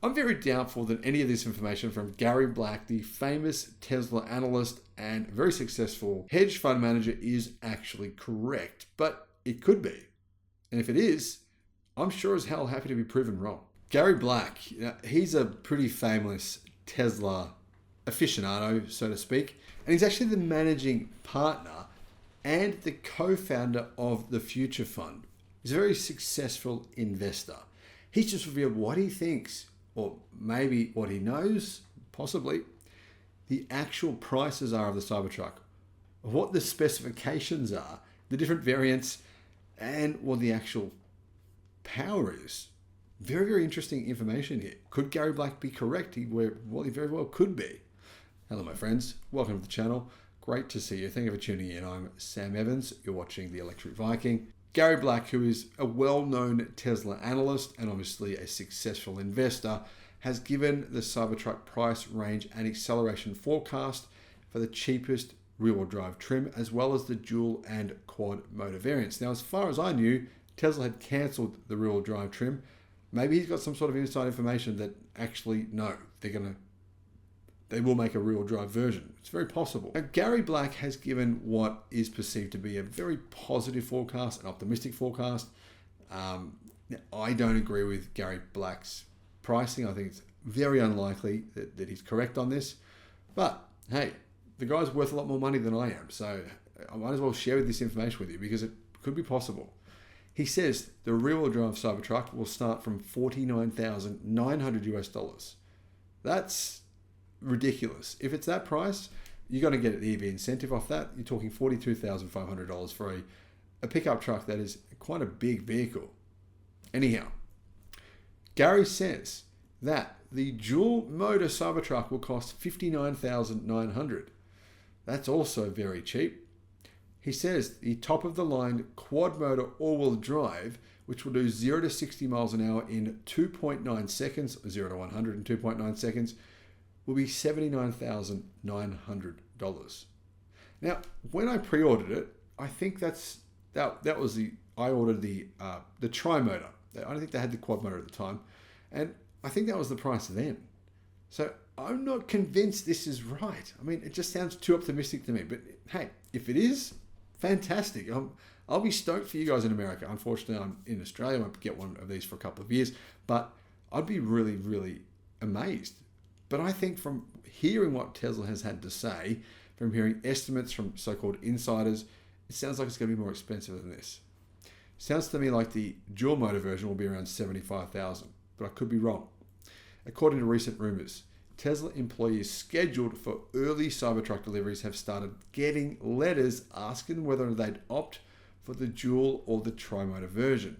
I'm very doubtful that any of this information from Gary Black, the famous Tesla analyst and very successful hedge fund manager, is actually correct, but it could be. And if it is, I'm sure as hell happy to be proven wrong. Gary Black, he's a pretty famous Tesla aficionado, so to speak, and he's actually the managing partner and the co-founder of the Future Fund. He's a very successful investor. He's just revealed what he thinks, or maybe what he knows, possibly, the actual prices are of the Cybertruck, what the specifications are, the different variants, and what the actual power is. Very, very interesting information here. Could Gary Black be correct? He very well could be. Hello, my friends. Welcome to the channel. Great to see you. Thank you for tuning in. I'm Sam Evans. You're watching the Electric Viking. Gary Black, who is a well-known Tesla analyst and obviously a successful investor, has given the Cybertruck price range and acceleration forecast for the cheapest rear-wheel drive trim, as well as the dual and quad motor variants. Now, as far as I knew, Tesla had cancelled the rear-wheel drive trim. Maybe he's got some sort of inside information that actually, no, they will make a rear-wheel drive version. It's very possible. Now, Gary Black has given what is perceived to be a very positive forecast, an optimistic forecast. I don't agree with Gary Black's pricing. I think it's very unlikely that he's correct on this. But hey, the guy's worth a lot more money than I am. So I might as well share this information with you because it could be possible. He says the rear-wheel drive Cybertruck will start from $49,900 US. That's ridiculous. If it's that price, you're going to get the EV incentive off that. You're talking $42,500 for a pickup truck that is quite a big vehicle. Anyhow, Gary says that the dual motor Cybertruck will cost $59,900. That's also very cheap. He says the top of the line quad motor all-wheel drive, which will do 0 to 60 miles an hour in 2.9 seconds, 0 to 100 in 2.9 seconds, will be $79,900. Now, when I pre-ordered it, I think I ordered the tri-motor. I don't think they had the quad motor at the time. And I think that was the price then. So I'm not convinced this is right. I mean, it just sounds too optimistic to me. But hey, if it is, fantastic. I'll be stoked for you guys in America. Unfortunately, I'm in Australia. I won't get one of these for a couple of years. But I'd be really, really amazed. But I think from hearing what Tesla has had to say, from hearing estimates from so-called insiders, it sounds like it's going to be more expensive than this. Sounds to me like the dual motor version will be around $75,000, but I could be wrong. According to recent rumors, Tesla employees scheduled for early Cybertruck deliveries have started getting letters asking whether they'd opt for the dual or the tri-motor version.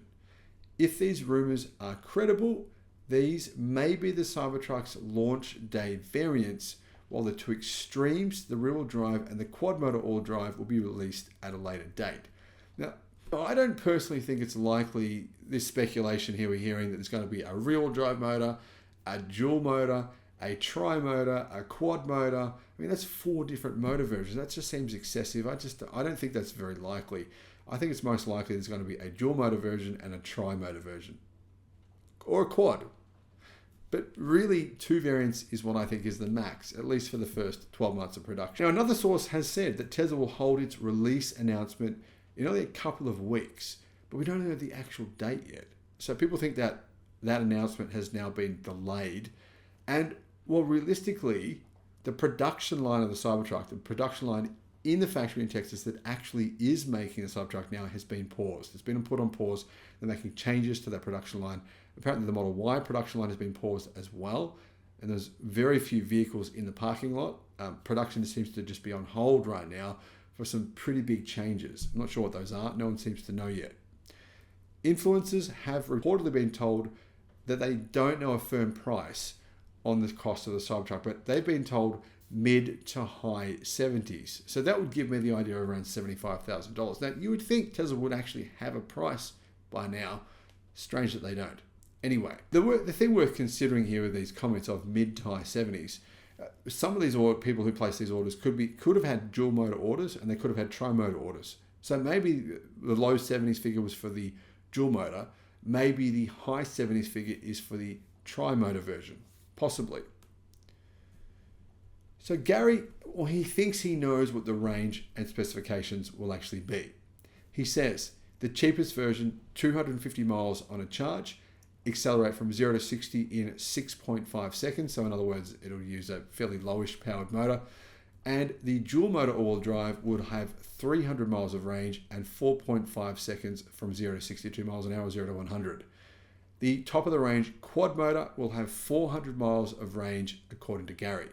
If these rumors are credible, these may be the Cybertruck's launch day variants, while the two extremes, the rear-wheel drive and the quad motor all drive, will be released at a later date. Now, I don't personally think it's likely, this speculation here we're hearing, that there's going to be a rear-wheel drive motor, a dual motor, a tri-motor, a quad motor. I mean, that's 4 different motor versions. That just seems excessive. I don't think that's very likely. I think it's most likely there's going to be a dual motor version and a tri-motor version. Or a quad. But really, 2 variants is what I think is the max, at least for the first 12 months of production. Now, another source has said that Tesla will hold its release announcement in only a couple of weeks, but we don't know the actual date yet. So people think that that announcement has now been delayed. And well, realistically, the production line of the Cybertruck, the production line in the factory in Texas that actually is making the Cybertruck now, has been paused. It's been put on pause. They're making changes to that production line. Apparently the Model Y production line has been paused as well. And there's very few vehicles in the parking lot. Production seems to just be on hold right now for some pretty big changes. I'm not sure what those are. No one seems to know yet. Influencers have reportedly been told that they don't know a firm price on the cost of the Cybertruck, but they've been told mid to high 70s. So that would give me the idea of around $75,000. Now, you would think Tesla would actually have a price by now. Strange that they don't. Anyway, the thing worth considering here with these comments of mid to high 70s, some of these people who place these orders could have had dual motor orders, and they could have had tri-motor orders. So maybe the low 70s figure was for the dual motor. Maybe the high 70s figure is for the tri-motor version, possibly. So Gary, well, he thinks he knows what the range and specifications will actually be. He says the cheapest version, 250 miles on a charge, accelerate from 0 to 60 in 6.5 seconds. So in other words, it'll use a fairly lowish powered motor. And the dual motor all-wheel drive would have 300 miles of range and 4.5 seconds from 0 to 62 miles an hour, 0 to 100. The top of the range quad motor will have 400 miles of range, according to Gary.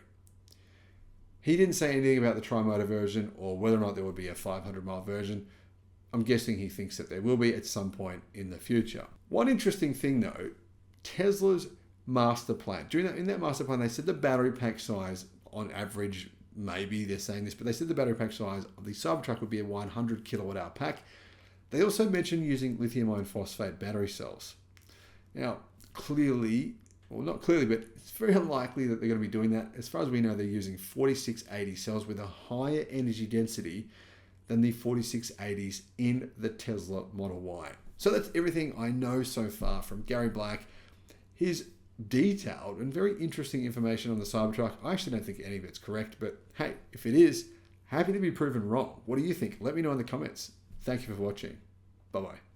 He didn't say anything about the tri-motor version or whether or not there would be a 500-mile version. I'm guessing he thinks that there will be at some point in the future. One interesting thing though, Tesla's master plan. In that master plan, they said the battery pack size on average, maybe they're saying this, but they said the battery pack size of the Cybertruck would be a 100 kilowatt hour pack. They also mentioned using lithium iron phosphate battery cells. Now, clearly, well, not clearly, but it's very unlikely that they're going to be doing that. As far as we know, they're using 4680 cells with a higher energy density than the 4680s in the Tesla Model Y. So that's everything I know so far from Gary Black. His detailed and very interesting information on the Cybertruck. I actually don't think any of it's correct, but hey, if it is, happy to be proven wrong. What do you think? Let me know in the comments. Thank you for watching. Bye-bye.